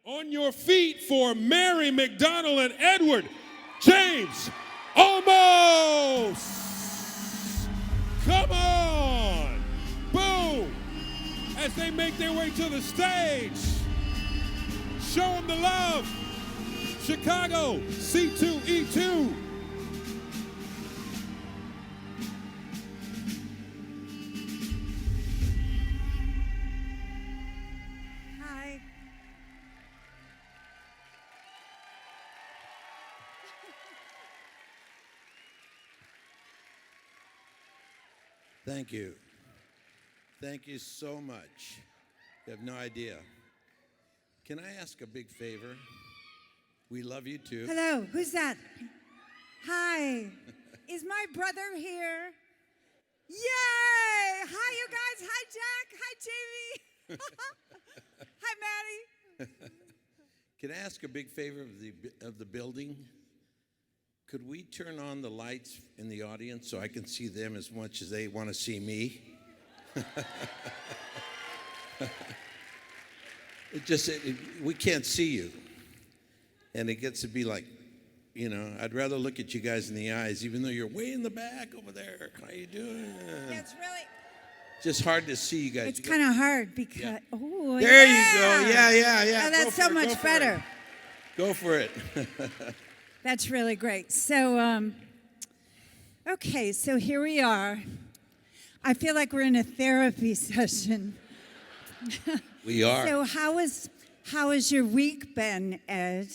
On your feet for Mary, McDonnell, and Edward James Olmos. Come on. Boom. As they make their way to the stage. Show them the love. Chicago, C2E2. Hi. Thank you. Thank you so much. You have no idea. Can I ask a big favor? We love you too. Hello, who's that? Hi. Is my brother here? Yay! Hi, you guys. Hi, Jack. Hi, Jamie. Hi, Maddie. Can I ask a big favor of the building? Could we turn on the lights in the audience so I can see them as much as they want to see me? We can't see you. And it gets to be like, you know, I'd rather look at you guys in the eyes, even though you're way in the back over there. How you doing? It's really... Just hard to see you guys. It's kind of hard because... Yeah. Oh, there yeah. you go. Yeah. Oh, that's so much better. Go for it. That's really great. So, okay, so here we are. I feel like we're in a therapy session. We are. So how has your week been, Ed?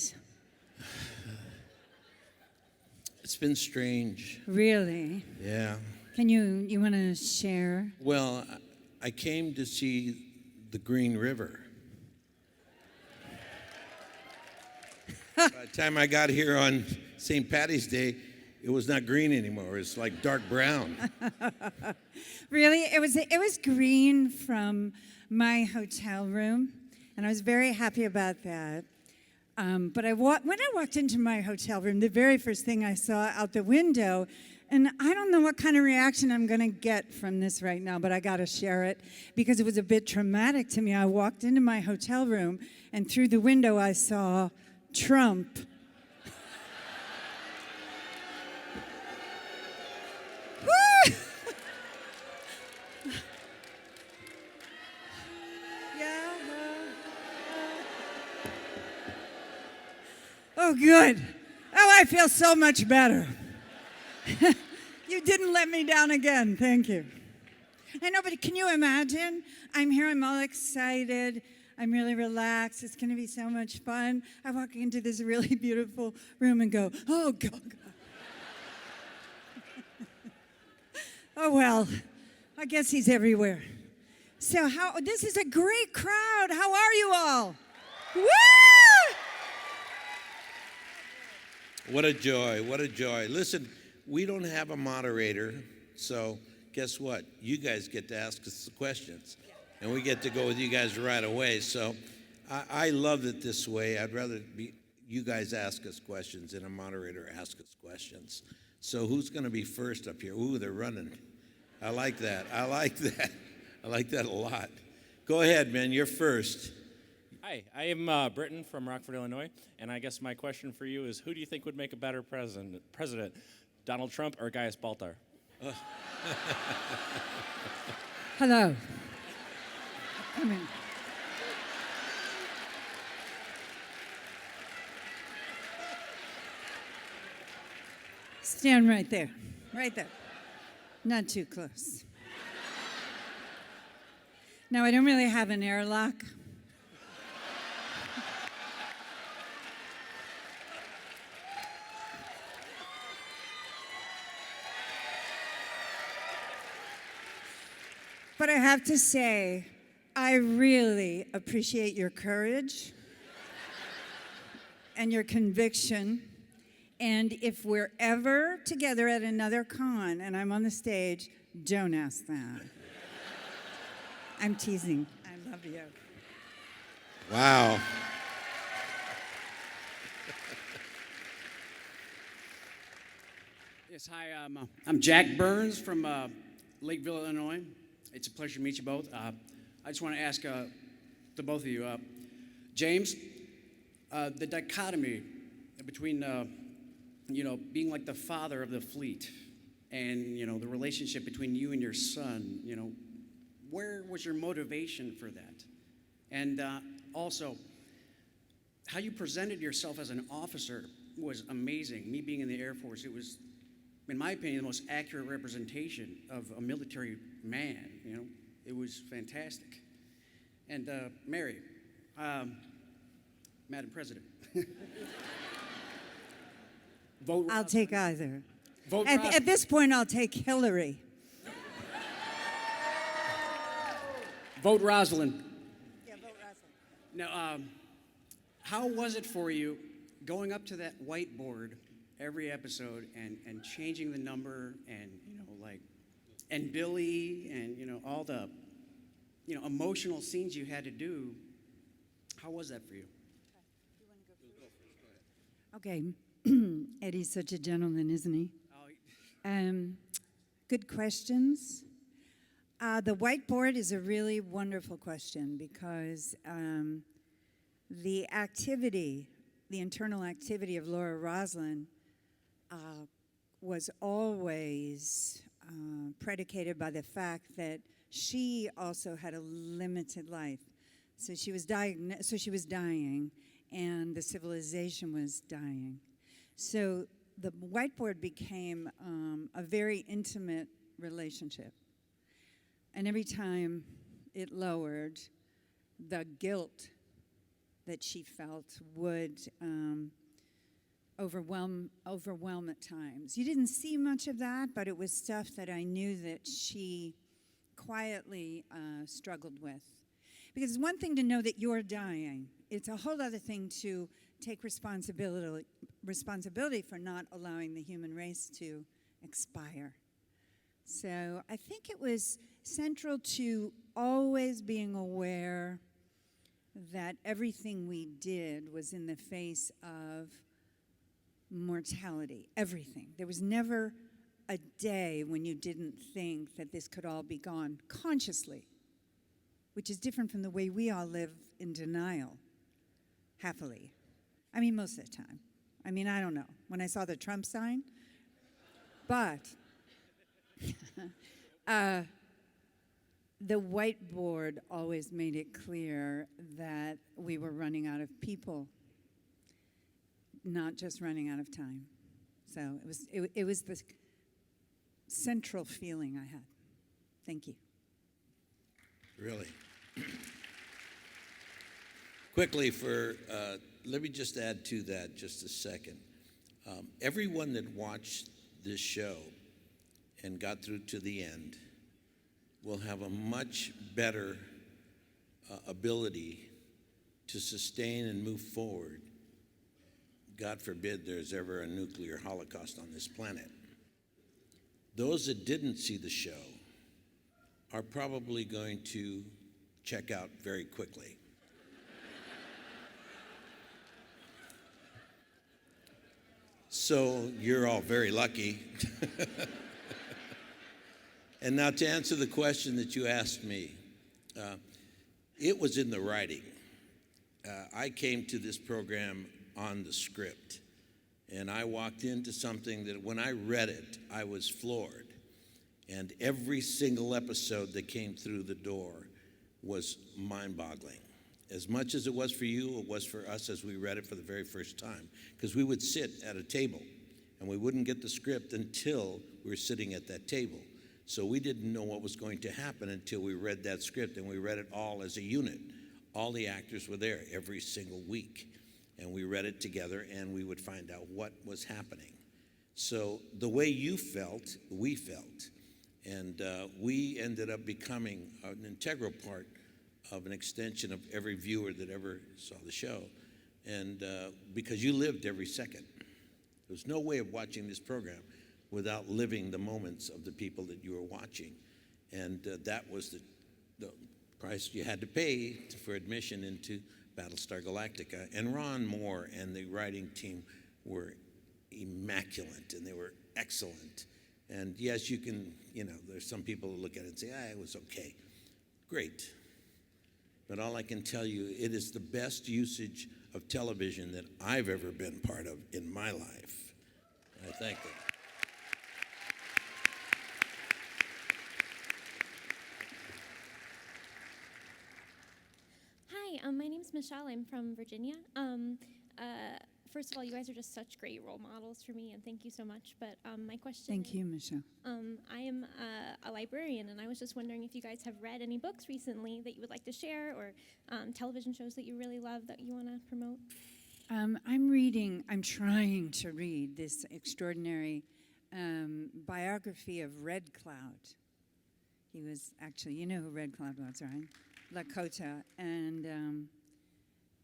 It's been strange. Really? Yeah. Can you want to share? Well, I came to see the Green River. By the time I got here on St. Patty's Day, it was not green anymore. It's like dark brown. Really? It was green from my hotel room, and I was very happy about that. But when I walked into my hotel room, the very first thing I saw out the window, and I don't know what kind of reaction I'm going to get from this right now, but I got to share it because it was a bit traumatic to me. I walked into my hotel room, and through the window I saw Trump. Oh, good. Oh, I feel so much better. You didn't let me down again. Thank you. I know, but can you imagine? I'm here. I'm all excited. I'm really relaxed. It's going to be so much fun. I walk into this really beautiful room and go, oh, God. Oh, well, I guess he's everywhere. So this is a great crowd. How are you all? Woo! What a joy. What a joy. Listen, we don't have a moderator, so guess what? You guys get to ask us the questions, and we get to go with you guys right away. So I love it this way. I'd rather you guys ask us questions than a moderator ask us questions. So who's going to be first up here? Ooh, they're running. I like that. I like that. I like that a lot. Go ahead, man. You're first. Hi, I am Britton from Rockford, Illinois, and I guess my question for you is, who do you think would make a better president, Donald Trump or Gaius Baltar? Hello. Come in. Stand right there. Right there. Not too close. Now, I don't really have an airlock. But I have to say, I really appreciate your courage and your conviction. And if we're ever together at another con and I'm on the stage, don't ask that. I'm teasing. I love you. Wow. Yes, hi. I'm Jack Burns from Lakeville, Illinois. It's a pleasure to meet you both. I just want to ask to both of you, James, the dichotomy between, being like the father of the fleet and, the relationship between you and your son, where was your motivation for that? And also, how you presented yourself as an officer was amazing. Me being in the Air Force, it was, in my opinion, the most accurate representation of a military man, It was fantastic. And Mary, Madam President. Vote I'll take either. Vote At this point, I'll take Hillary. Vote Rosalind. Yeah, vote Rosalind. Now, how was it for you going up to that whiteboard every episode and changing the number and, and Billy and, all the, emotional scenes you had to do? How was that for you? Okay. Eddie's such a gentleman, isn't he? Good questions. The whiteboard is a really wonderful question because the internal activity of Laura Roslin was always predicated by the fact that she also had a limited life. So she was dying, and the civilization was dying. So the whiteboard became a very intimate relationship. And every time it lowered, the guilt that she felt would overwhelm at times. You didn't see much of that, but it was stuff that I knew that she quietly struggled with. Because it's one thing to know that you're dying. It's a whole other thing to take responsibility for not allowing the human race to expire. So I think it was central to always being aware that everything we did was in the face of mortality, everything. There was never a day when you didn't think that this could all be gone consciously, which is different from the way we all live in denial, happily. I mean, most of the time. I mean, I don't know. When I saw the Trump sign, but the whiteboard always made it clear that we were running out of people, not just running out of time. So it was the central feeling I had. Thank you. Really. Quickly, let me just add to that just a second. Everyone that watched this show and got through to the end will have a much better ability to sustain and move forward. God forbid there's ever a nuclear holocaust on this planet. Those that didn't see the show are probably going to check out very quickly. So you're all very lucky. And now to answer the question that you asked me, it was in the writing. I came to this program on the script, and I walked into something that when I read it, I was floored. And every single episode that came through the door was mind-boggling. As much as it was for you, it was for us as we read it for the very first time. Because we would sit at a table, and we wouldn't get the script until we were sitting at that table. So we didn't know what was going to happen until we read that script, and we read it all as a unit. All the actors were there every single week, and we read it together, and we would find out what was happening. So the way you felt, we felt. And we ended up becoming an integral part of an extension of every viewer that ever saw the show. And because you lived every second. There was no way of watching this program without living the moments of the people that you were watching. And that was the price you had to pay for admission into Battlestar Galactica. And Ron Moore and the writing team were immaculate, and they were excellent. And yes, you can, there's some people who look at it and say, it was okay. Great. But all I can tell you, it is the best usage of television that I've ever been part of in my life. I thank them. Hi, my name's Michelle. I'm from Virginia. First of all, you guys are just such great role models for me, and thank you so much. But my question Thank you, Michelle. I am a librarian, and I was just wondering if you guys have read any books recently that you would like to share, or television shows that you really love that you want to promote. I'm trying to read this extraordinary biography of Red Cloud. He was actually, you know who Red Cloud was, right? Lakota, and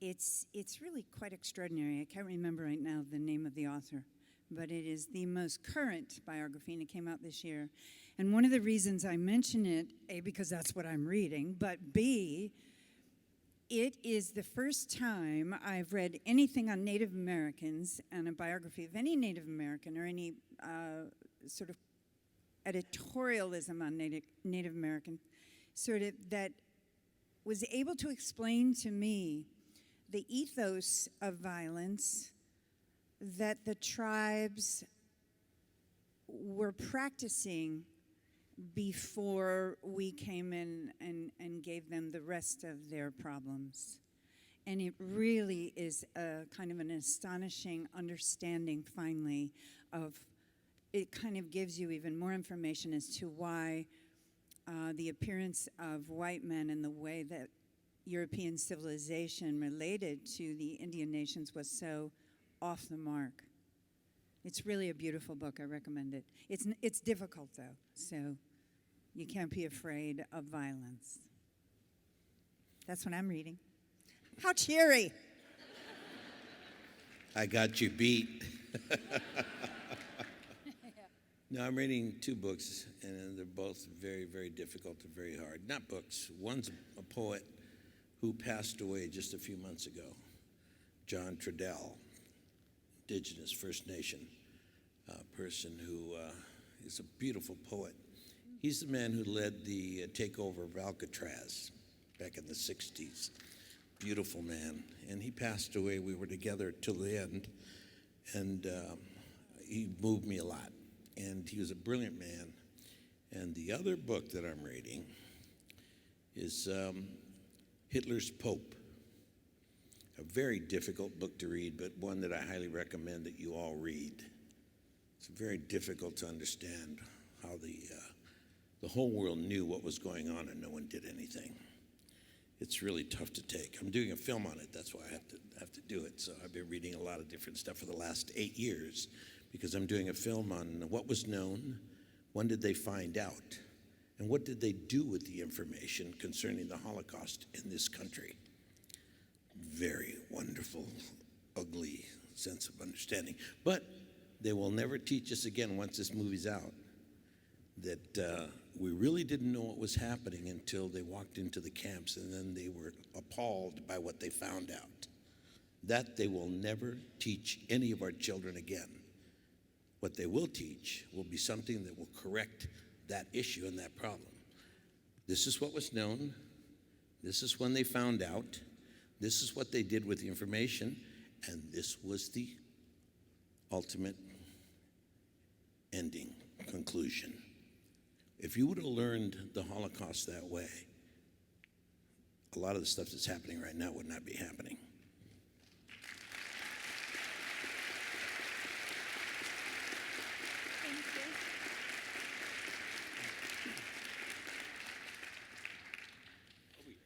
it's really quite extraordinary. I can't remember right now the name of the author, but it is the most current biography, and it came out this year. And one of the reasons I mention it, A, because that's what I'm reading, but B, it is the first time I've read anything on Native Americans and a biography of any Native American or any sort of editorialism on Native American, sort of that was able to explain to me the ethos of violence that the tribes were practicing before we came in and gave them the rest of their problems. And it really is a kind of an astonishing understanding, finally, of it kind of gives you even more information as to why the appearance of white men and the way that European civilization related to the Indian nations was so off the mark. It's really a beautiful book. I recommend it. It's difficult, though, so you can't be afraid of violence. That's what I'm reading. How cheery! I got you beat. No, I'm reading two books, and they're both very, very difficult and very hard. Not books. One's a poet who passed away just a few months ago, John Trudell, Indigenous First Nation person who is a beautiful poet. He's the man who led the takeover of Alcatraz back in the 60s. Beautiful man. And he passed away. We were together till the end, and he moved me a lot. And he was a brilliant man. And the other book that I'm reading is Hitler's Pope. A very difficult book to read, but one that I highly recommend that you all read. It's very difficult to understand how the whole world knew what was going on and no one did anything. It's really tough to take. I'm doing a film on it. That's why I have to do it. So I've been reading a lot of different stuff for the last 8 years, because I'm doing a film on what was known, when did they find out, and what did they do with the information concerning the Holocaust in this country. Very wonderful, ugly sense of understanding. But they will never teach us again once this movie's out that we really didn't know what was happening until they walked into the camps, and then they were appalled by what they found out. That they will never teach any of our children again. What they will teach will be something that will correct that issue and that problem. This is what was known. This is when they found out. This is what they did with the information. And this was the ultimate ending, conclusion. If you would have learned the Holocaust that way, a lot of the stuff that's happening right now would not be happening.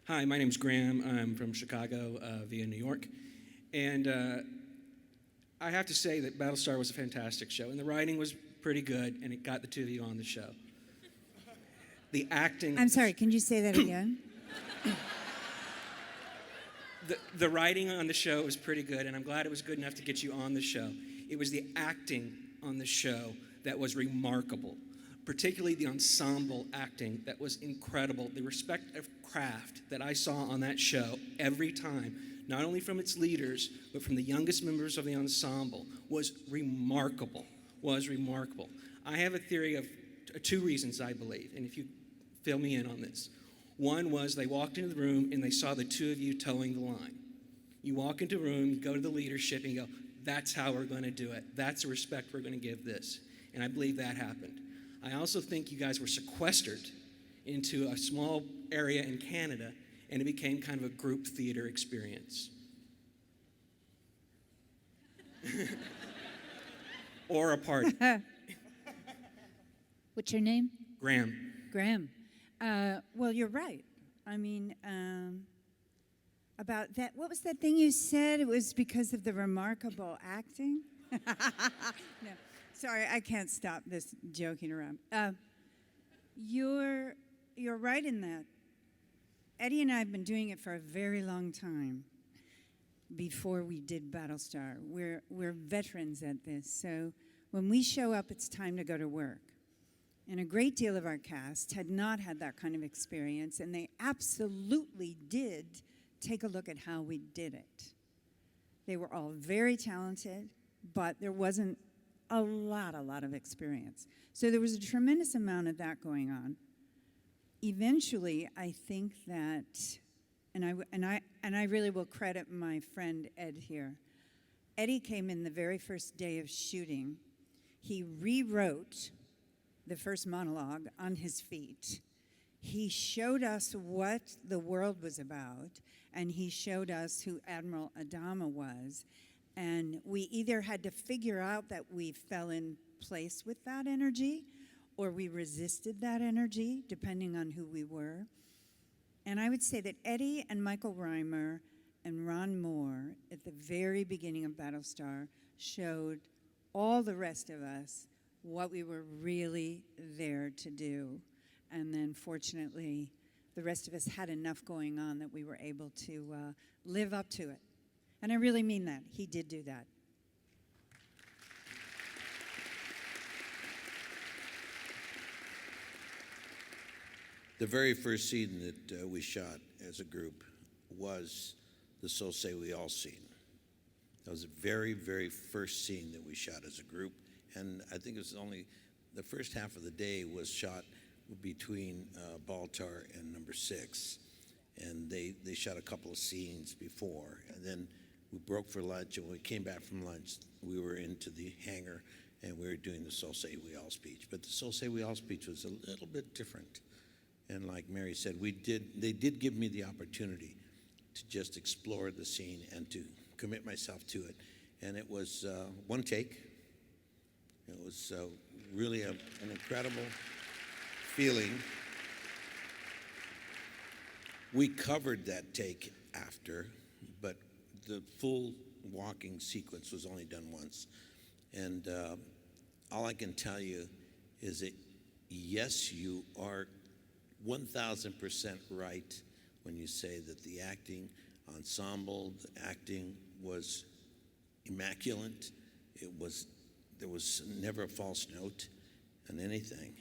Hi, my name's Graham. I'm from Chicago via New York. And I have to say that Battlestar was a fantastic show. And the writing was pretty good, and it got the two of you on the show. The acting... I'm sorry, can you say that again? The writing on the show was pretty good, and I'm glad it was good enough to get you on the show. It was the acting on the show that was remarkable, particularly the ensemble acting that was incredible. The respect of craft that I saw on that show every time, not only from its leaders, but from the youngest members of the ensemble, was remarkable, I have a theory of two reasons, I believe, and if you fill me in on this. One was they walked into the room and they saw the two of you towing the line. You walk into a room, you go to the leadership, and you go, that's how we're going to do it. That's the respect we're going to give this. And I believe that happened. I also think you guys were sequestered into a small area in Canada, and it became kind of a group theater experience. Or a party. What's your name? Graham. Graham. Well, you're right. I mean, about that, what was that thing you said? It was because of the remarkable acting? No, sorry, I can't stop this joking around. You're right in that. Eddie and I have been doing it for a very long time before we did Battlestar. We're veterans at this, so when we show up, it's time to go to work. And a great deal of our cast had not had that kind of experience, and they absolutely did take a look at how we did it. They were all very talented, but there wasn't a lot of experience. So there was a tremendous amount of that going on. Eventually, I think that, and I really will credit my friend Ed here. Eddie came in the very first day of shooting. He rewrote the first monologue on his feet. He showed us what the world was about, and he showed us who Admiral Adama was. And we either had to figure out that we fell in place with that energy, or we resisted that energy, depending on who we were. And I would say that Eddie and Michael Reimer and Ron Moore, at the very beginning of Battlestar, showed all the rest of us what we were really there to do. And then fortunately, the rest of us had enough going on that we were able to live up to it. And I really mean that. He did do that. The very first scene that we shot as a group was the So Say We All scene. That was the very, very first scene that we shot as a group. And I think it was only the first half of the day was shot between Baltar and number 6. And they shot a couple of scenes before. And then we broke for lunch, and when we came back from lunch, we were into the hangar, and we were doing the So Say We All speech. But the So Say We All speech was a little bit different. And like Mary said, they did give me the opportunity to just explore the scene and to commit myself to it. And it was one take. It was really an incredible feeling. We covered that take after, but the full walking sequence was only done once. And all I can tell you is that, yes, you are 1,000% right when you say that the acting ensemble, the acting was immaculate. There was never a false note in anything,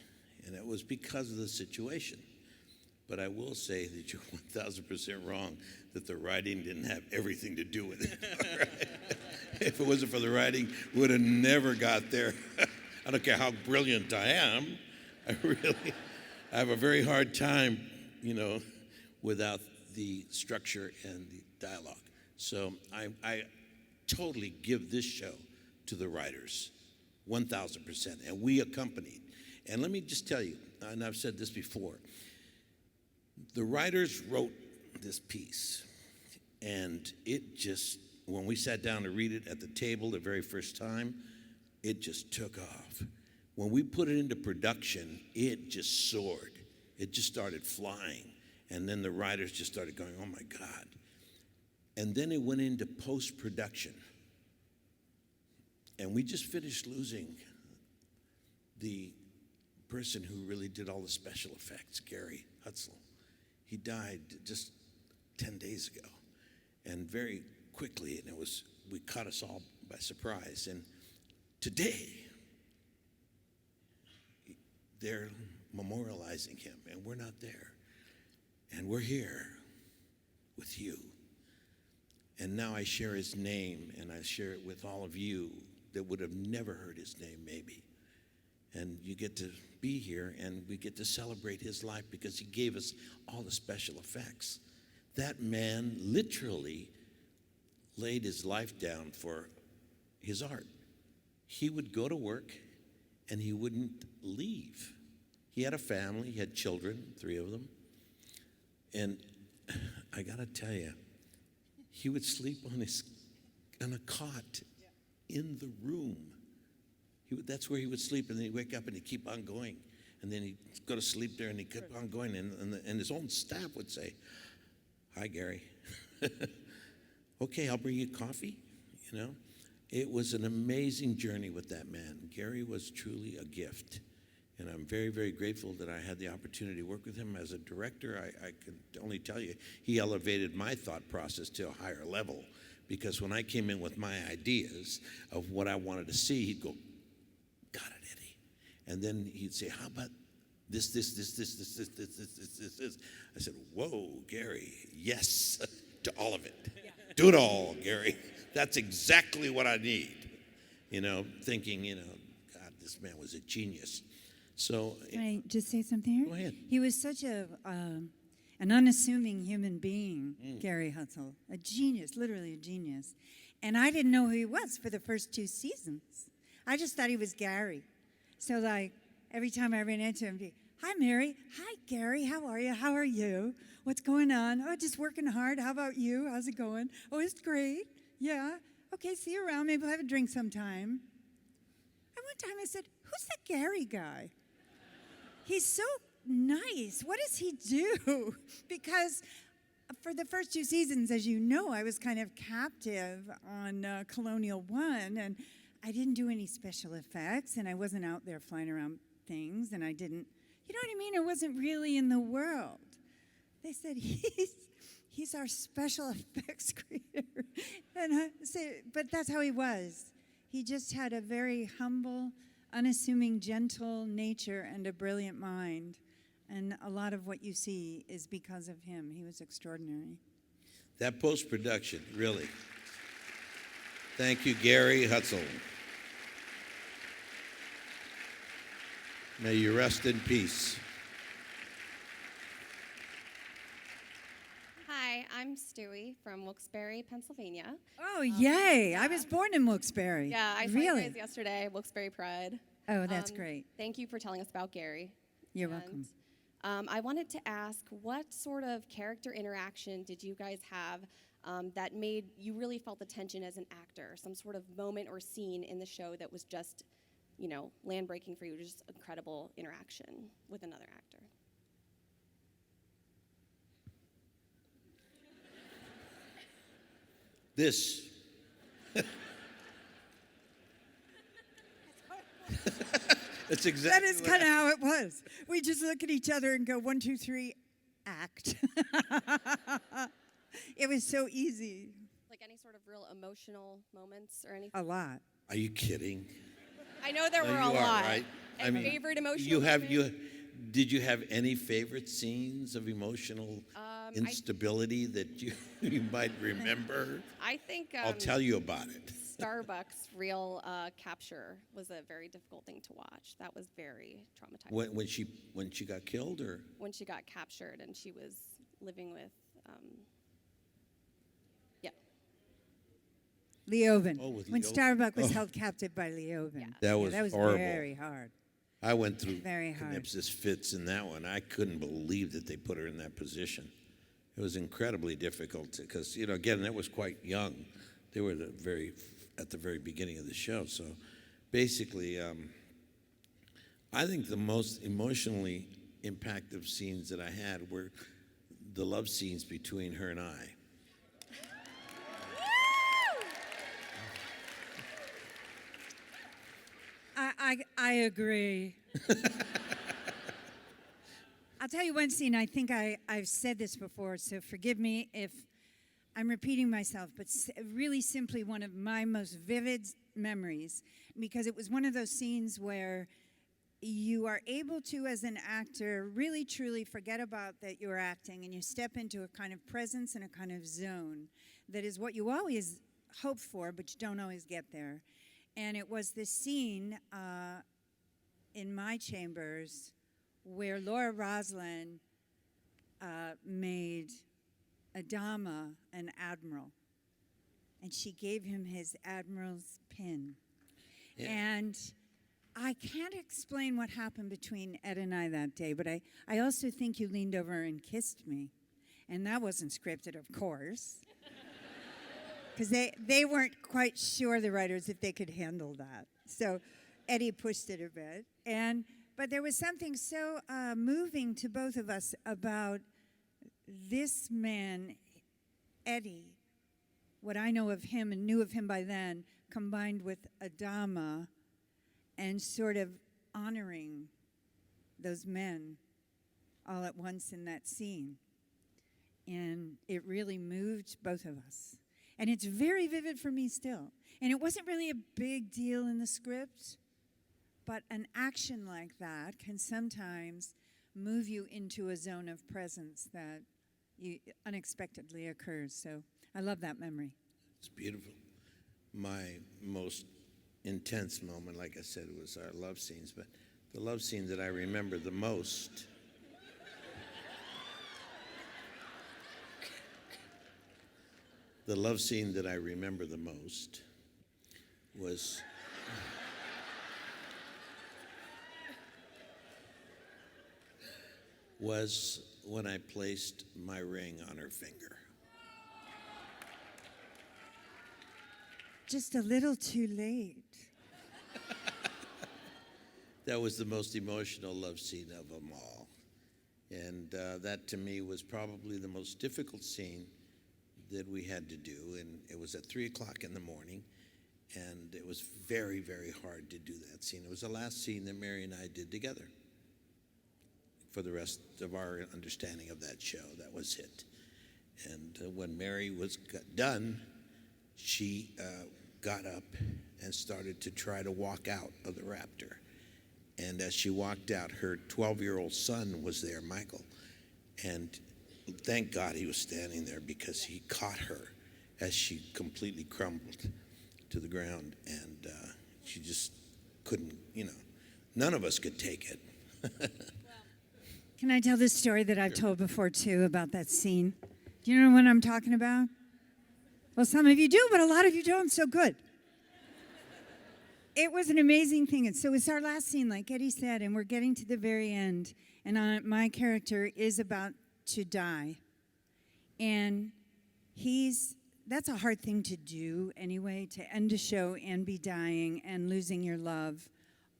and it was because of the situation. But I will say that you're 1,000% wrong that the writing didn't have everything to do with it. Right? If it wasn't for the writing, we would have never got there. I don't care how brilliant I am. I have a very hard time, without the structure and the dialogue. So I totally give this show to the writers, 1,000%, and we accompanied. And let me just tell you, and I've said this before, the writers wrote this piece, and it just, when we sat down to read it at the table the very first time, it just took off. When we put it into production, it just soared. It just started flying. And then the writers just started going, oh my God. And then it went into post-production. And we just finished losing the person who really did all the special effects, Gary Hutzel. He died just 10 days ago. And very quickly, and we caught us all by surprise. And today, they're memorializing him, and we're not there. And we're here with you. And now I share his name, and I share it with all of you that would have never heard his name, maybe. And you get to be here, and we get to celebrate his life because he gave us all the special effects. That man literally laid his life down for his art. He would go to work and he wouldn't leave. He had a family, he had children, 3 of them. And I gotta tell you, he would sleep on a cot in the room. That's where he would sleep, and then he'd wake up and he'd keep on going. And then he'd go to sleep there and he'd keep on going. And his own staff would say, "Hi, Gary." "Okay, I'll bring you coffee," you know. It was an amazing journey with that man. Gary was truly a gift. And I'm very, very grateful that I had the opportunity to work with him as a director. I can only tell you, he elevated my thought process to a higher level. Because when I came in with my ideas of what I wanted to see, he'd go, "Got it, Eddie." And then he'd say, "How about this. I said, "Whoa, Gary, yes to all of it. Yeah. Do it all, Gary. That's exactly what I need." You know, thinking, God, this man was a genius. So, Can I just say something here? Go ahead. He was such an unassuming human being, Gary Hutzel. A genius, literally a genius. And I didn't know who he was for the first 2 seasons. I just thought he was Gary. So, like, every time I ran into him, "Hi, Mary. Hi, Gary. How are you? How are you? What's going on? Oh, just working hard. How about you? How's it going? Oh, it's great. Yeah. Okay, see you around. Maybe we'll have a drink sometime." And one time I said, "Who's that Gary guy? He's so nice. What does he do?" Because for the first 2 seasons, as you know, I was kind of captive on Colonial One, and I didn't do any special effects, and I wasn't out there flying around things, and I didn't, you know what I mean? I wasn't really in the world. They said, he's our special effects creator. And I say, but that's how he was. He just had a very humble, unassuming, gentle nature and a brilliant mind. And a lot of what you see is because of him. He was extraordinary. That post-production, really. Thank you, Gary Hutzel. May you rest in peace. Hi, I'm Stewie from Wilkes-Barre, Pennsylvania. Oh, yay. I was born in Wilkes-Barre. Yeah, I saw you guys yesterday, Wilkes-Barre Pride. Oh, that's great. Thank you for telling us about Gary. You're welcome. I wanted to ask, what sort of character interaction did you guys have that made you really felt the tension as an actor? Some sort of moment or scene in the show that was just, land-breaking for you, just incredible interaction with another actor? This. It's exactly That is kind of how it was. We just look at each other and go, 1, 2, 3, act. It was so easy. Like any sort of real emotional moments or anything? A lot. Are you kidding? I know there were a You lot. are, right? And favorite emotional Did you have any favorite scenes of emotional instability that you might remember? I think I'll tell you about it. Starbucks' real capture was a very difficult thing to watch. That was very traumatizing. When she got killed, or when she got captured and she was living with, Leoben. Oh, with When Leoben. Starbuck was held captive by Leoben. Yeah. That was horrible. Very hard. I went through Very hard. Knipsis fits in that one. I couldn't believe that they put her in that position. It was incredibly difficult because, again, that was quite young. They were at the very beginning of the show. So basically, I think the most emotionally impactful scenes that I had were the love scenes between her and I. I agree. I'll tell you one scene. I think I've said this before, so forgive me if I'm repeating myself, but really simply one of my most vivid memories, because it was one of those scenes where you are able to, as an actor, really truly forget about that you're acting, and you step into a kind of presence and a kind of zone that is what you always hope for, but you don't always get there. And it was this scene in my chambers where Laura Roslin made Adama an admiral. and she gave him his admiral's pin. Yeah. And I can't explain what happened between Ed and I that day, but I also think you leaned over and kissed me. And that wasn't scripted, of course. Because they weren't quite sure, the writers, if they could handle that. So Eddie pushed it a bit. But there was something so moving to both of us about this man, Eddie, what I know of him and knew of him by then, combined with Adama, and sort of honoring those men all at once in that scene. And it really moved both of us. And it's very vivid for me still. And it wasn't really a big deal in the script, but an action like that can sometimes move you into a zone of presence that unexpectedly occurs. So I love that memory. It's beautiful. My most intense moment, like I said, was our love scenes, but the love scene that I remember the most was when I placed my ring on her finger. Just a little too late. That was the most emotional love scene of them all. And that to me was probably the most difficult scene that we had to do. And it was at 3 o'clock in the morning. And it was very, very hard to do that scene. It was the last scene that Mary and I did together. For the rest of our understanding of that show, that was it. And when Mary was done, she got up and started to try to walk out of the Raptor. And as she walked out, her 12-year-old son was there, Michael. And thank God he was standing there, because he caught her as she completely crumbled to the ground. And she just couldn't, none of us could take it. Can I tell this story that I've told before, too, about that scene? Do you know what I'm talking about? Well, some of you do, but a lot of you don't, so good. It was an amazing thing. And so it's our last scene, like Eddie said, and we're getting to the very end. And my character is about to die. And that's a hard thing to do anyway, to end a show and be dying and losing your love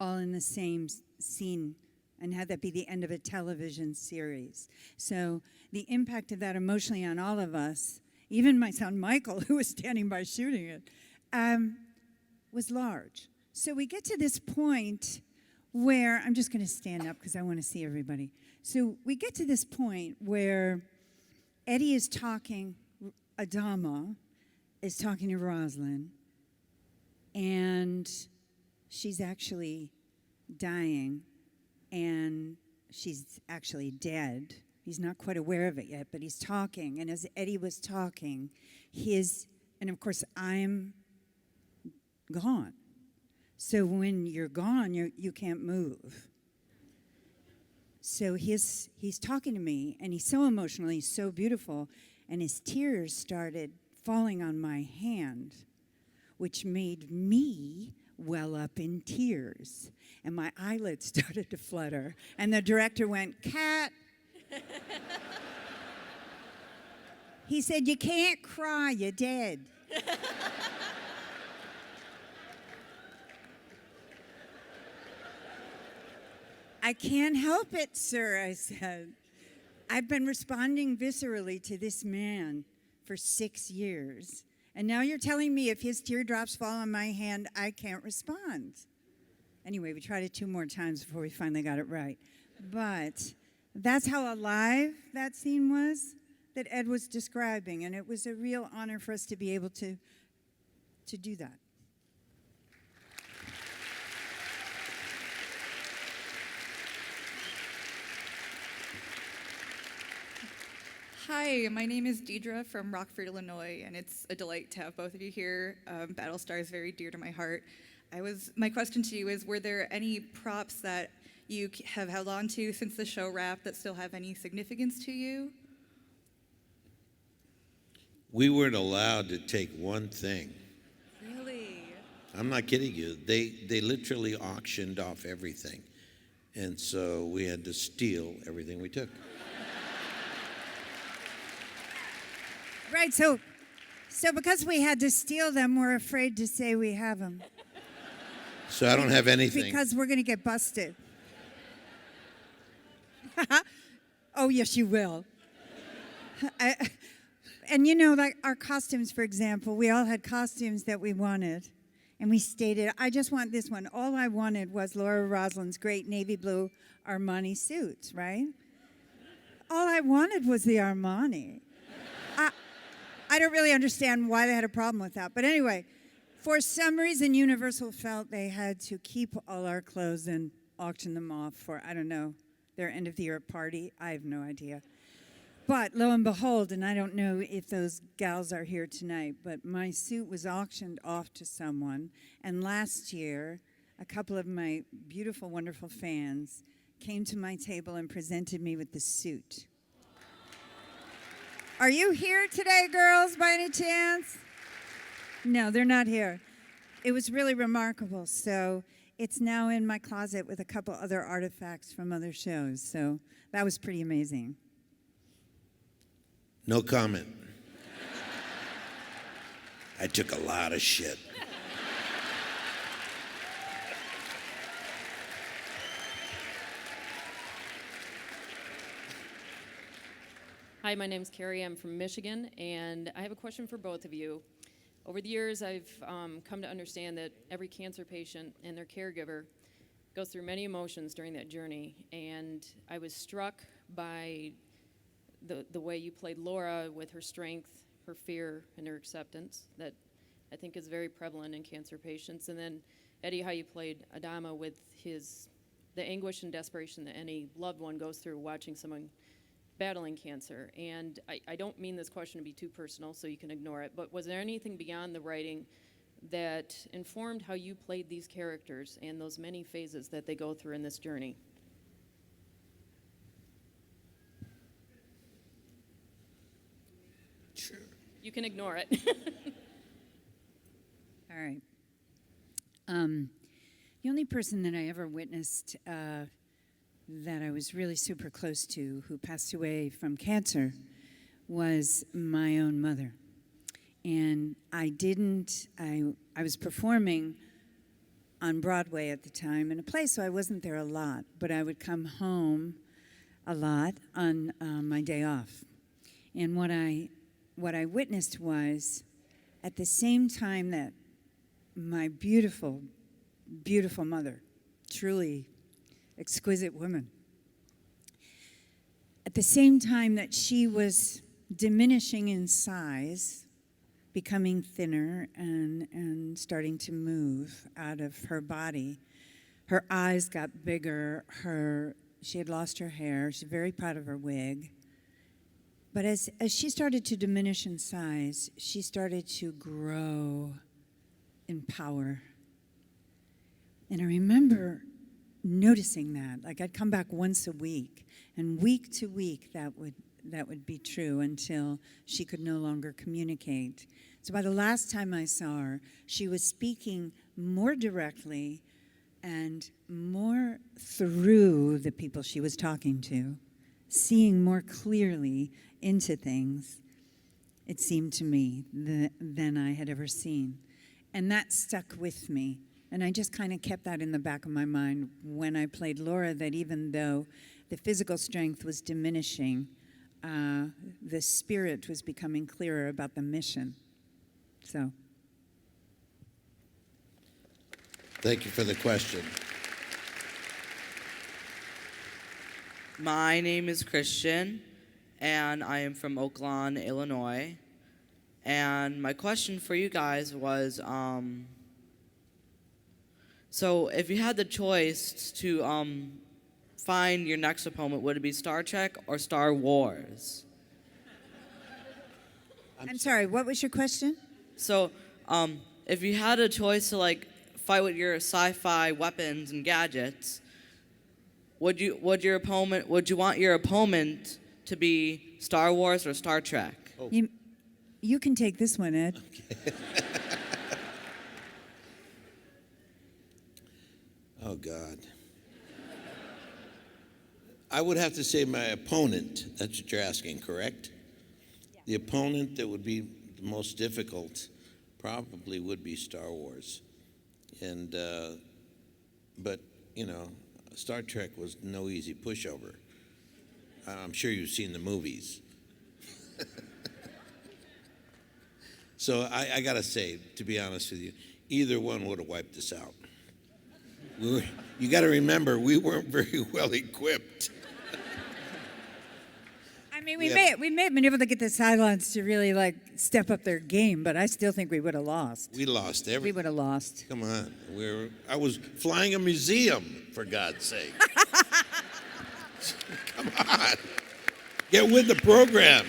all in the same scene, and have that be the end of a television series. So the impact of that emotionally on all of us, even my son Michael, who was standing by shooting it, was large. So we get to this point where, I'm just going to stand up because I want to see everybody. So we get to this point where Eddie is talking, Adama is talking to Rosalind, and she's actually dying, and she's actually dead. He's not quite aware of it yet, but he's talking. And as Eddie was talking, and of course, I'm gone. So when you're gone, you can't move. So he's talking to me, and he's so emotional, he's so beautiful, and his tears started falling on my hand, which made me well up in tears. And my eyelids started to flutter, and the director went, "Cat." He said, "You can't cry, you're dead." "I can't help it, sir," I said. "I've been responding viscerally to this man for 6 years. And now you're telling me if his teardrops fall on my hand, I can't respond." Anyway, we tried it 2 more times before we finally got it right. But that's how alive that scene was that Ed was describing. And it was a real honor for us to be able to do that. Hi, my name is Deidre from Rockford, Illinois, and it's a delight to have both of you here. Battlestar is very dear to my heart. My question to you is, were there any props that you have held on to since the show wrapped that still have any significance to you? We weren't allowed to take one thing. Really? I'm not kidding you. They literally auctioned off everything. And so we had to steal everything we took. Right, so because we had to steal them, we're afraid to say we have them. So I don't have anything. Because we're going to get busted. Oh, yes, you will. And you know, like our costumes, for example, we all had costumes that we wanted. And we stated, I just want this one. All I wanted was Laura Roslin's great navy blue Armani suits, right? All I wanted was the Armani. I don't really understand why they had a problem with that. But anyway, for some reason, Universal felt they had to keep all our clothes and auction them off for, I don't know, their end of the year party. I have no idea. But lo and behold, and I don't know if those gals are here tonight, but my suit was auctioned off to someone. And last year, a couple of my beautiful, wonderful fans came to my table and presented me with the suit. Are you here today, girls, by any chance? No, they're not here. It was really remarkable. So it's now in my closet with a couple other artifacts from other shows. So that was pretty amazing. No comment. I took a lot of shit. Hi, my name's Carrie. I'm from Michigan, and I have a question for both of you. Over the years, I've come to understand that every cancer patient and their caregiver goes through many emotions during that journey, and I was struck by the way you played Laura with her strength, her fear, and her acceptance that I think is very prevalent in cancer patients. And then, Eddie, how you played Adama with the anguish and desperation that any loved one goes through watching someone battling cancer. And I don't mean this question to be too personal, so you can ignore it, but was there anything beyond the writing that informed how you played these characters and those many phases that they go through in this journey? Sure. You can ignore it. All right. The only person that I ever witnessed that I was really super close to who passed away from cancer was my own mother. And I was performing on Broadway at the time in a play, so I wasn't there a lot, but I would come home a lot on my day off. And what I witnessed was at the same time that my beautiful, beautiful mother, truly exquisite woman, at the same time that she was diminishing in size, becoming thinner and starting to move out of her body, her eyes got bigger, she had lost her hair, she's very proud of her wig. But as she started to diminish in size, she started to grow in power. And I remember noticing that. Like I'd come back once a week, and week to week that would be true until she could no longer communicate. So by the last time I saw her, she was speaking more directly and more through the people she was talking to, seeing more clearly into things, it seemed to me, than I had ever seen. And that stuck with me. And I just kind of kept that in the back of my mind when I played Laura, that even though the physical strength was diminishing, the spirit was becoming clearer about the mission. So. Thank you for the question. My name is Christian, and I am from Oak Lawn, Illinois. And my question for you guys was, so if you had the choice to find your next opponent, would it be Star Trek or Star Wars? I'm sorry, what was your question? So if you had a choice to fight with your sci-fi weapons and gadgets, would you want your opponent to be Star Wars or Star Trek? You You can take this one, Ed. Oh, God. I would have to say my opponent. That's what you're asking, correct? Yeah. The opponent that would be the most difficult probably would be Star Wars. And, but, you know, Star Trek was no easy pushover. I'm sure you've seen the movies. So I got to say, to be honest with you, either one would have wiped us out. You got to remember, we weren't very well equipped. I mean, we may have been able to get the Cylons to really like step up their game, but I still think we would have lost. We lost everything. We would have lost. Come on, I was flying a museum, for God's sake. Come on, get with the program.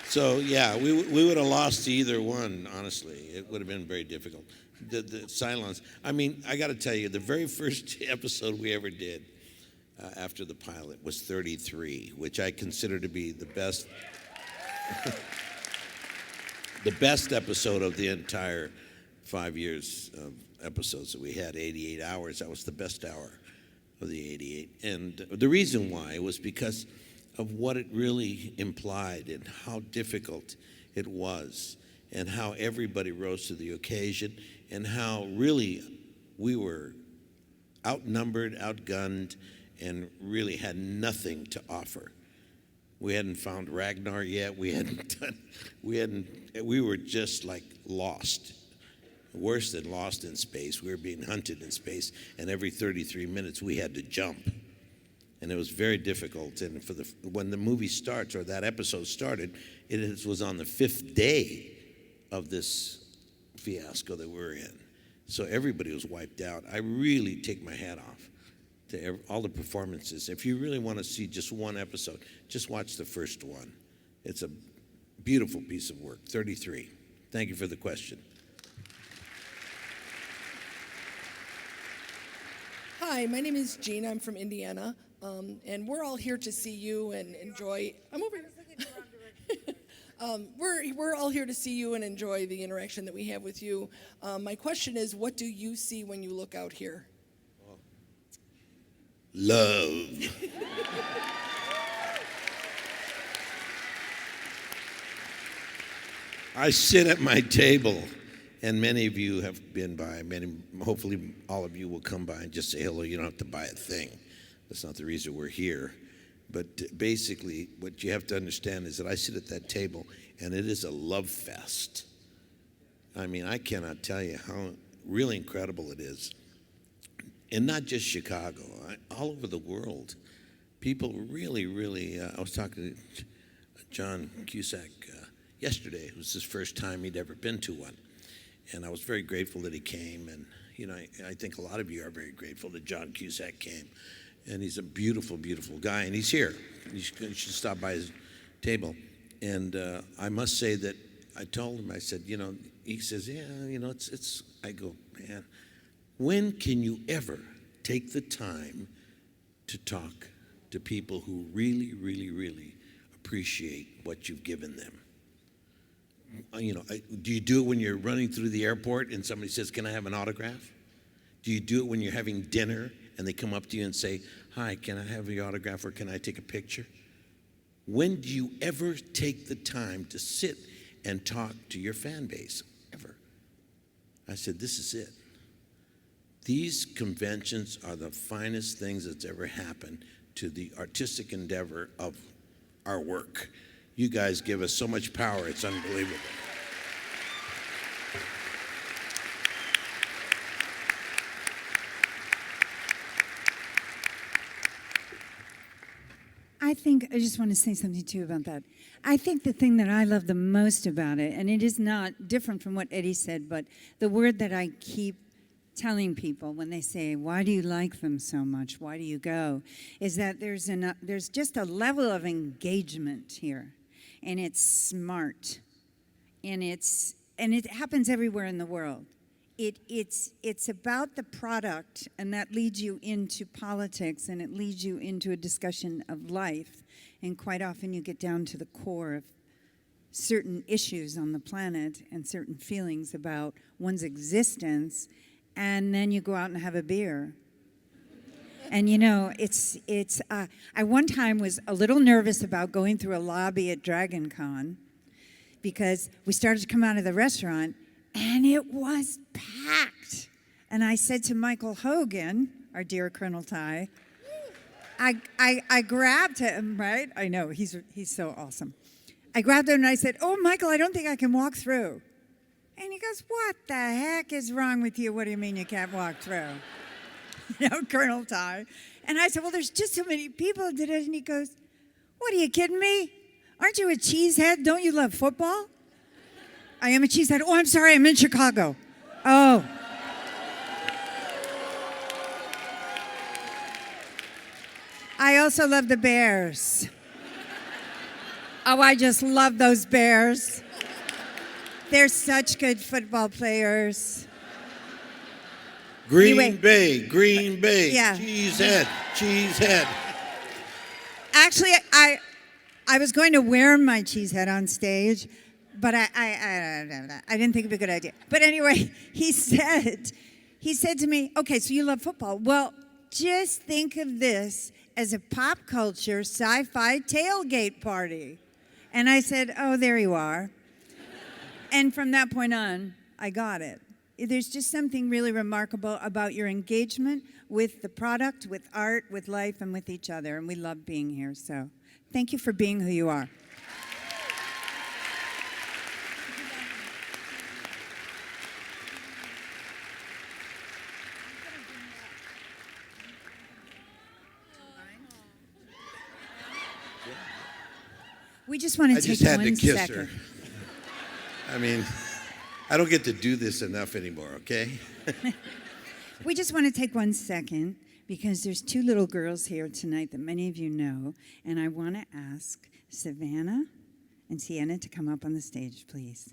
So yeah, we would have lost to either one. Honestly, it would have been very difficult. The Cylons. I mean, I got to tell you, the very first episode we ever did after the pilot was 33, which I consider to be the best, the best episode of the entire 5 years of episodes that we had. 88 hours. That was the best hour of the 88. And the reason why was because of what it really implied and how difficult it was, and how everybody rose to the occasion, and how really we were outnumbered, outgunned, and really had nothing to offer. We hadn't found Ragnar yet. We were just like lost. Worse than lost in space. We were being hunted in space, and every 33 minutes we had to jump. And it was very difficult. And when the movie starts, or that episode started, it was on the 5th day of this fiasco that we're in. So everybody was wiped out. I really take my hat off to all the performances. If you really want to see just one episode, just watch the first one. It's a beautiful piece of work. 33. Thank you for the question. Hi, my name is Gina. I'm from Indiana. And we're all here to see you and enjoy. I'm over here. We're all here to see you and enjoy the interaction that we have with you. My question is, what do you see when you look out here? Love. I sit at my table, and many of you have been by. Hopefully all of you will come by and just say hello. You don't have to buy a thing. That's not the reason we're here. But basically, what you have to understand is that I sit at that table, and it is a love fest. I mean, I cannot tell you how really incredible it is. And not just Chicago, all over the world. People really, really, I was talking to John Cusack yesterday. It was his first time he'd ever been to one. And I was very grateful that he came. And, you know, I think a lot of you are very grateful that John Cusack came. And he's a beautiful, beautiful guy. And he's here. You should stop by his table. And I must say that I told him, I said, you know, he says, yeah, you know, it's, I go, man, when can you ever take the time to talk to people who really, really, really appreciate what you've given them? You know, do you do it when you're running through the airport and somebody says, can I have an autograph? Do you do it when you're having dinner and they come up to you and say, hi, can I have your autograph or can I take a picture? When do you ever take the time to sit and talk to your fan base? Ever? I said, this is it. These conventions are the finest things that's ever happened to the artistic endeavor of our work. You guys give us so much power, it's unbelievable. I just want to say something too about that. I think the thing that I love the most about it, and it is not different from what Eddie said, but the word that I keep telling people when they say, why do you like them so much? Why do you go? Is that there's just a level of engagement here, and it's smart, and it happens everywhere in the world. It's about the product, and that leads you into politics, and it leads you into a discussion of life, and quite often you get down to the core certain issues on the planet and certain feelings about one's existence, and then you go out and have a beer. And you know, I one time was a little nervous about going through a lobby at Dragon Con because we started to come out of the restaurant and it was packed. And I said to Michael Hogan, our dear Colonel Ty, I grabbed him, right? I know, he's so awesome. I grabbed him and I said, "Oh, Michael, I don't think I can walk through." And he goes, "What the heck is wrong with you? What do you mean you can't walk through?" You know, Colonel Ty. And I said, "Well, there's just so many people that did it." And he goes, "What, are you kidding me? Aren't you a cheesehead? Don't you love football?" "I am a cheesehead." "Oh, I'm sorry, I'm in Chicago." "Oh." "I also love the Bears." "Oh, I just love those Bears. They're such good football players." Green Anyway. Bay. Yeah. Cheesehead. Actually, I was going to wear my cheese head on stage, but I didn't think it'd be a good idea. But anyway, he said to me, "Okay, so you love football. Well, just think of this as a pop culture sci-fi tailgate party." And I said, "Oh, there you are." And from that point on, I got it. There's just something really remarkable about your engagement with the product, with art, with life, and with each other. And we love being here. So thank you for being who you are. We just want I to take just had to one kiss second. her. I mean, I don't get to do this enough anymore, okay? We just want to take 1 second because there's two little girls here tonight that many of you know, and I want to ask Savannah and Sienna to come up on the stage, please.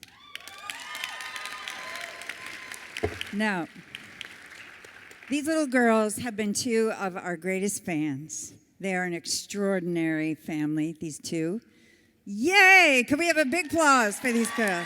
Now, these little girls have been two of our greatest fans. They are an extraordinary family, these two. Yay! Can we have a big applause for these girls?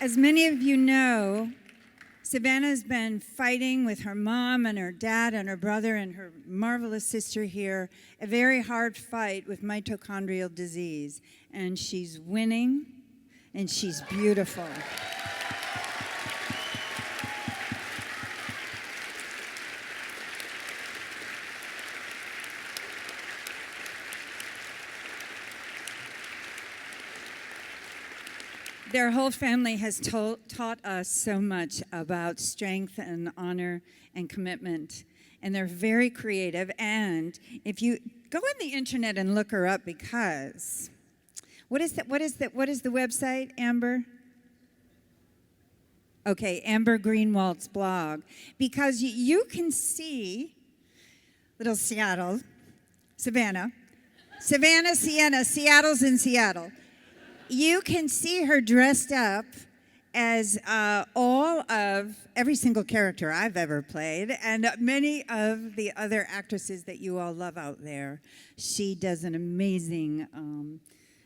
As many of you know, Savannah's been fighting with her mom and her dad and her brother and her marvelous sister here, a very hard fight with mitochondrial disease. And she's winning, and she's beautiful. Their whole family has taught us so much about strength and honor and commitment. And they're very creative. And if you go on the internet and look her up, because what is the website, Amber? Okay, Amber Greenwald's blog. Because you can see little Seattle, Savannah, Sienna, Seattle's in Seattle. You can see her dressed up as every single character I've ever played and many of the other actresses that you all love out there. She does an amazing,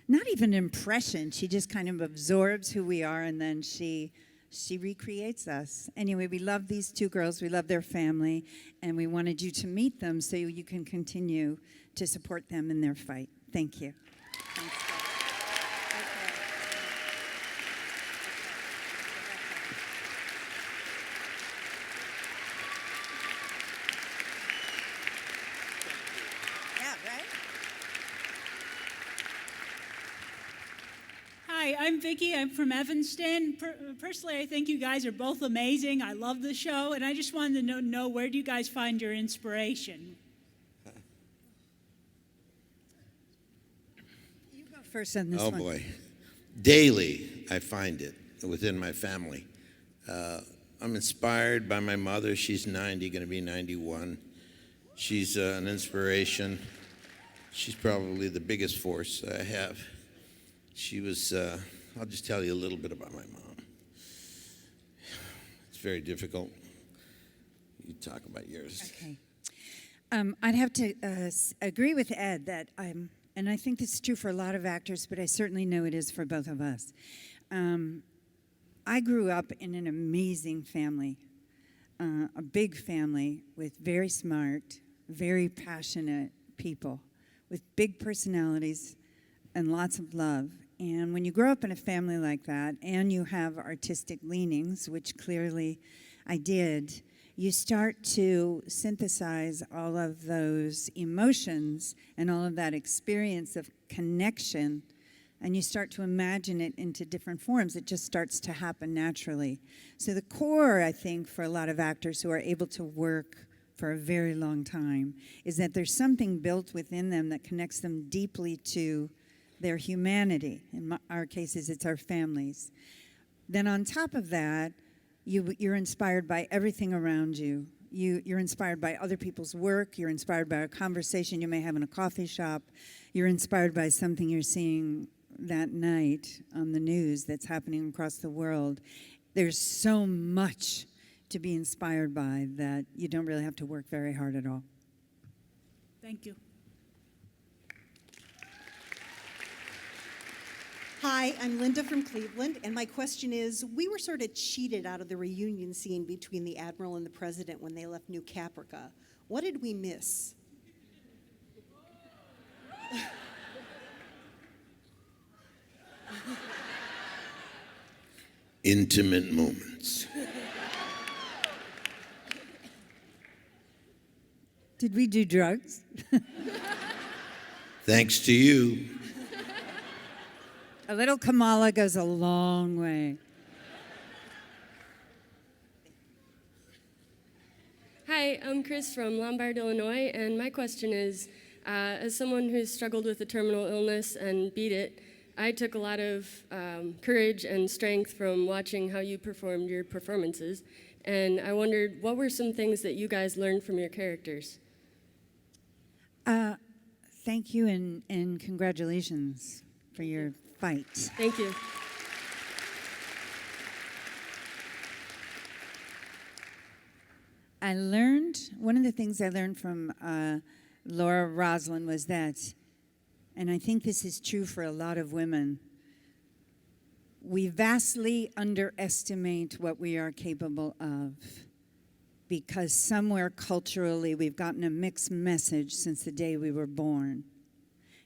not even impression, she just kind of absorbs who we are and then she recreates us. Anyway, we love these two girls, we love their family, and we wanted you to meet them so you can continue to support them in their fight. Thank you. Thanks. Hi, I'm Vicki. I'm from Evanston. Personally, I think you guys are both amazing. I love the show, and I just wanted to know where do you guys find your inspiration? You go first on this one. Oh boy. Daily, I find it within my family. I'm inspired by my mother. She's 90, going to be 91. She's an inspiration. She's probably the biggest force I have. She was, I'll just tell you a little bit about my mom. It's very difficult. You talk about yours. Okay. I'd have to agree with Ed that and I think this is true for a lot of actors, but I certainly know it is for both of us. I grew up in an amazing family, a big family with very smart, very passionate people with big personalities and lots of love. And when you grow up in a family like that and you have artistic leanings, which clearly I did, you start to synthesize all of those emotions and all of that experience of connection, and you start to imagine it into different forms. It just starts to happen naturally. So the core, I think, for a lot of actors who are able to work for a very long time is that there's something built within them that connects them deeply to their humanity. In our cases, it's our families. Then on top of that, you're inspired by everything around you. You're inspired by other people's work. You're inspired by a conversation you may have in a coffee shop. You're inspired by something you're seeing that night on the news that's happening across the world. There's so much to be inspired by that you don't really have to work very hard at all. Thank you. Hi, I'm Linda from Cleveland, and my question is, we were sort of cheated out of the reunion scene between the Admiral and the President when they left New Caprica. What did we miss? Intimate moments. Did we do drugs? Thanks to you. A little Kamala goes a long way. Hi, I'm Chris from Lombard, Illinois, and my question is, as someone who's struggled with a terminal illness and beat it, I took a lot of courage and strength from watching how you performed your performances, and I wondered, what were some things that you guys learned from your characters? Thank you and congratulations for your fight. Thank you. One of the things I learned from Laura Roslin was that, and I think this is true for a lot of women, we vastly underestimate what we are capable of because somewhere culturally we've gotten a mixed message since the day we were born.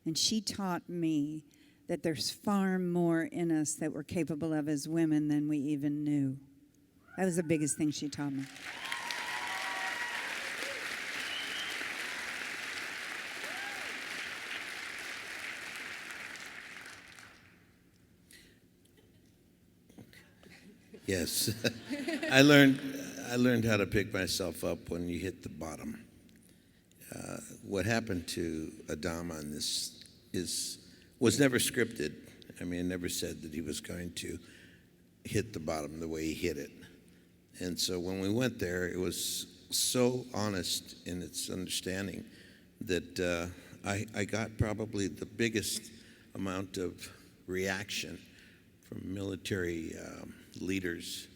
And she taught me that there's far more in us that we're capable of as women than we even knew. That was the biggest thing she taught me. Yes. I learned how to pick myself up when you hit the bottom. What happened to Adam on this was never scripted. I mean, it never said that he was going to hit the bottom the way he hit it. And so when we went there, it was so honest in its understanding that I got probably the biggest amount of reaction from military leaders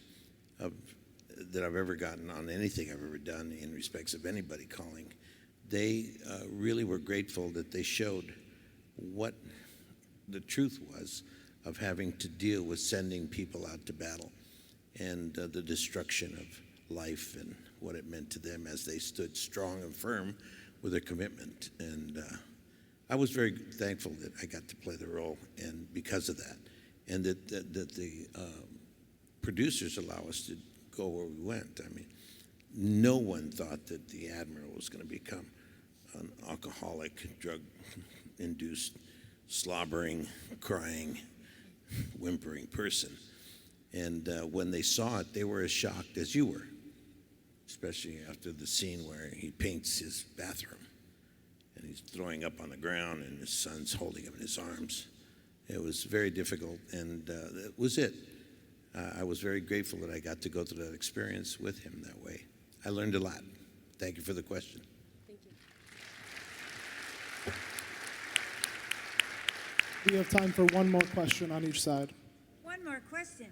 that I've ever gotten on anything I've ever done in respects of anybody calling. They really were grateful that they showed what the truth was of having to deal with sending people out to battle and the destruction of life and what it meant to them as they stood strong and firm with their commitment. And I was very thankful that I got to play the role, and because of that, and that the producers allow us to go where we went. I mean, no one thought that the Admiral was going to become an alcoholic, drug-induced, slobbering, crying, whimpering person. And when they saw it, they were as shocked as you were, especially after the scene where he paints his bathroom and he's throwing up on the ground and his son's holding him in his arms. It was very difficult, and that was it. I was very grateful that I got to go through that experience with him that way. I learned a lot. Thank you for the question. Thank you. We have time for one more question on each side. One more question.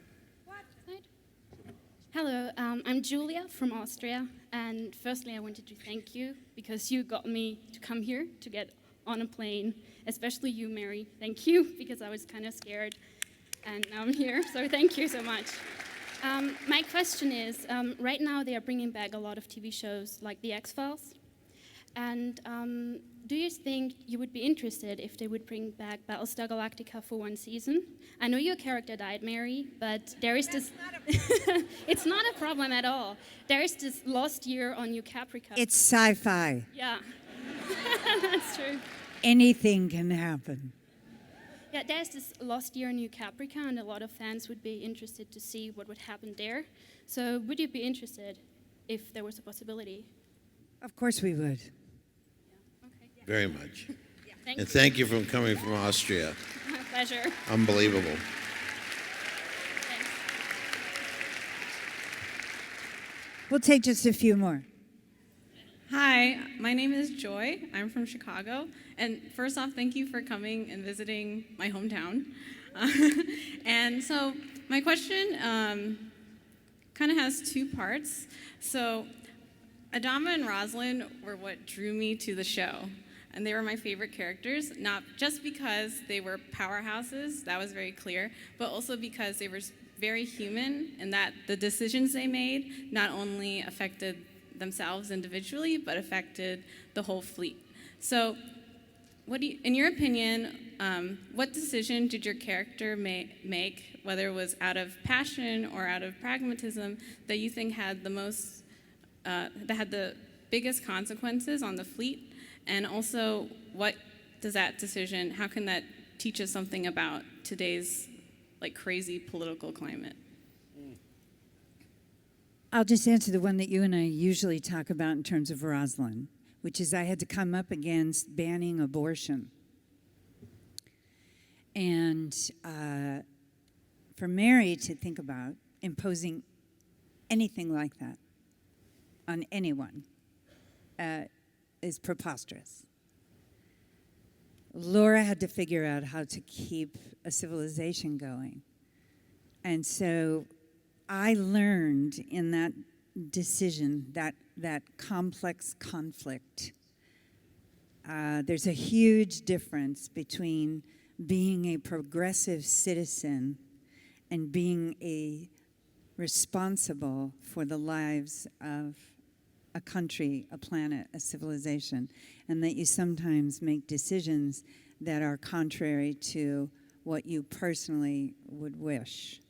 Hello, I'm Julia from Austria, and firstly I wanted to thank you because you got me to come here to get on a plane, especially you, Mary. Thank you, because I was kind of scared, and now I'm here, so thank you so much. My question is, right now they are bringing back a lot of TV shows like The X-Files, and do you think you would be interested if they would bring back Battlestar Galactica for one season? I know your character died, Mary, but there is this... It's not a problem at all. There is this lost year on New Caprica. It's sci-fi. Yeah, that's true. Anything can happen. Yeah, there's this lost year on New Caprica, and a lot of fans would be interested to see what would happen there. So would you be interested if there was a possibility? Of course we would. Very much. Thank And you. thank you for coming from Austria. My pleasure. Unbelievable. We'll take just a few more. Hi, my name is Joy. I'm from Chicago. And first off, thank you for coming and visiting my hometown. And so my question kind of has two parts. So Adama and Rosalind were what drew me to the show. And they were my favorite characters, not just because they were powerhouses, that was very clear, but also because they were very human and that the decisions they made not only affected themselves individually, but affected the whole fleet. So in your opinion, what decision did your character make, whether it was out of passion or out of pragmatism, that you think had the biggest consequences on the fleet? And also, what does that decision, how can that teach us something about today's crazy political climate? I'll just answer the one that you and I usually talk about in terms of Rosalind, which is I had to come up against banning abortion. And for Mary to think about imposing anything like that on anyone is preposterous. Laura had to figure out how to keep a civilization going. And so I learned in that decision, that complex conflict, there's a huge difference between being a progressive citizen and being responsible for the lives of a country, a planet, a civilization, and that you sometimes make decisions that are contrary to what you personally would wish.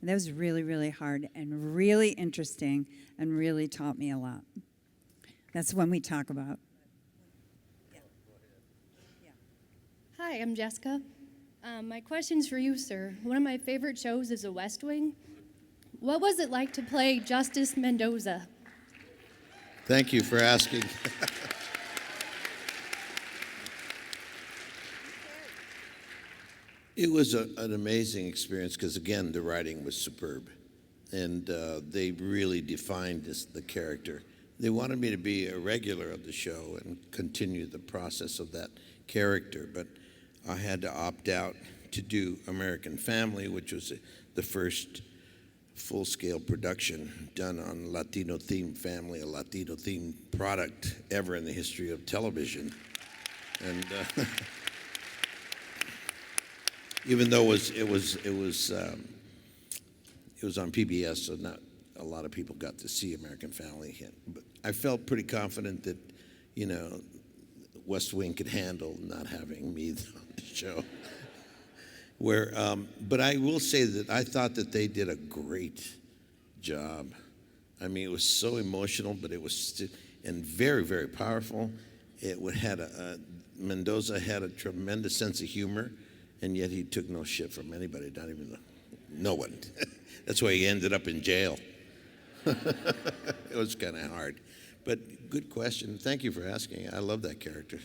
And that was really, really hard and really interesting and really taught me a lot. That's one we talk about. Hi, I'm Jessica. My question's for you, sir. One of my favorite shows is The West Wing. What was it like to play Justice Mendoza? Thank you for asking. It was an amazing experience because, again, the writing was superb. And they really defined the character. They wanted me to be a regular of the show and continue the process of that character. But I had to opt out to do American Family, which was the first full-scale production done on Latino-themed family, a Latino-themed product ever in the history of television. And even though it was on PBS, so not a lot of people got to see American Family yet. But I felt pretty confident that, West Wing could handle not having me on the show. But I will say that I thought that they did a great job. I mean, it was so emotional, but it was and very, very powerful. Mendoza had a tremendous sense of humor, and yet he took no shit from anybody, not even no one. That's why he ended up in jail. It was kind of hard. But good question. Thank you for asking. I love that character.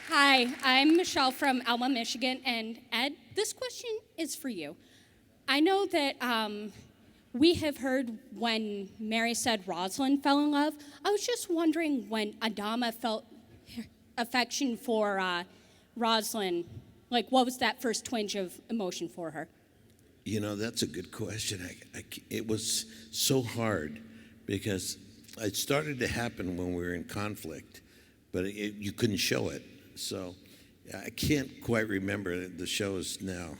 Hi, I'm Michelle from Alma, Michigan, and Ed, this question is for you. I know that we have heard when Mary said Rosalind fell in love. I was just wondering when Adama fell affection for Rosalind? Like, what was that first twinge of emotion for her? You know, that's a good question. It was so hard because it started to happen when we were in conflict, but you couldn't show it. So I can't quite remember. The show is now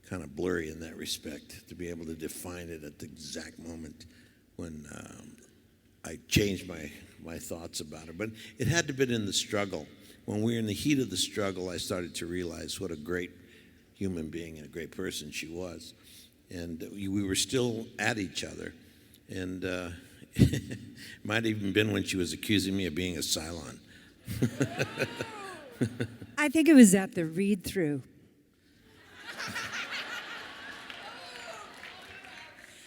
kind of blurry in that respect, to be able to define it at the exact moment when I changed my thoughts about her. But it had to have been in the struggle. When we were in the heat of the struggle, I started to realize what a great human being and a great person she was. And we were still at each other. And it might have even been when she was accusing me of being a Cylon. I think it was at the read-through.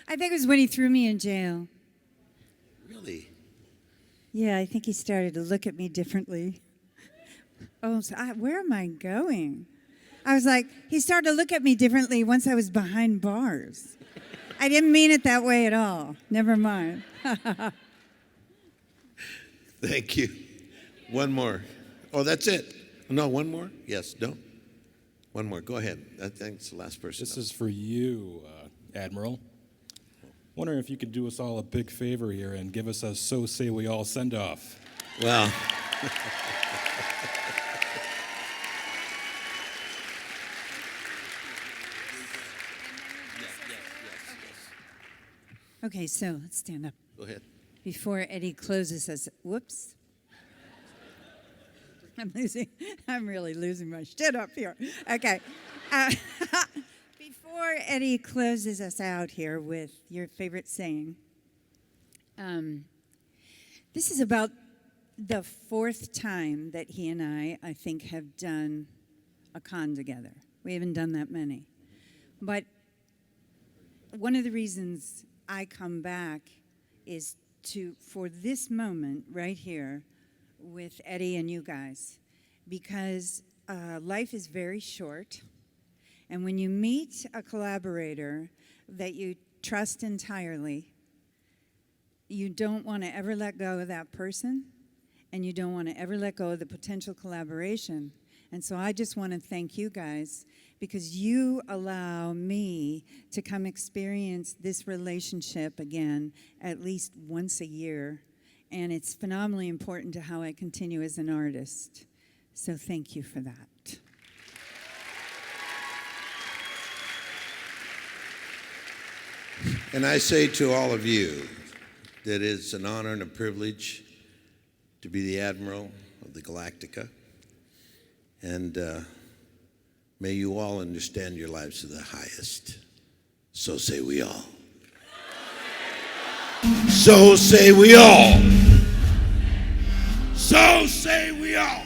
I think it was when he threw me in jail. Really? Yeah, I think he started to look at me differently. Oh, so where am I going? I was like, he started to look at me differently once I was behind bars. I didn't mean it that way at all. Never mind. Thank you. One more. Oh, that's it. No, one more? Yes, no? One more. Go ahead. I think it's the last person. This is for you, Admiral. Wondering if you could do us all a big favor here and give us a So Say We All send-off. Well. Okay, so let's stand up. Go ahead. Before Eddie closes us, whoops. I'm really losing my shit up here. Okay. Before Eddie closes us out here with your favorite saying, this is about the fourth time that he and I think, have done a con together. We haven't done that many. But one of the reasons I come back is for this moment right here with Eddie and you guys, because life is very short, and when you meet a collaborator that you trust entirely, you don't want to ever let go of that person, and you don't want to ever let go of the potential collaboration. And so I just want to thank you guys, because you allow me to come experience this relationship again at least once a year. And it's phenomenally important to how I continue as an artist. So thank you for that. And I say to all of you that it's an honor and a privilege to be the Admiral of the Galactica. And may you all understand your lives to the highest. So say we all. So say we all. So say we all.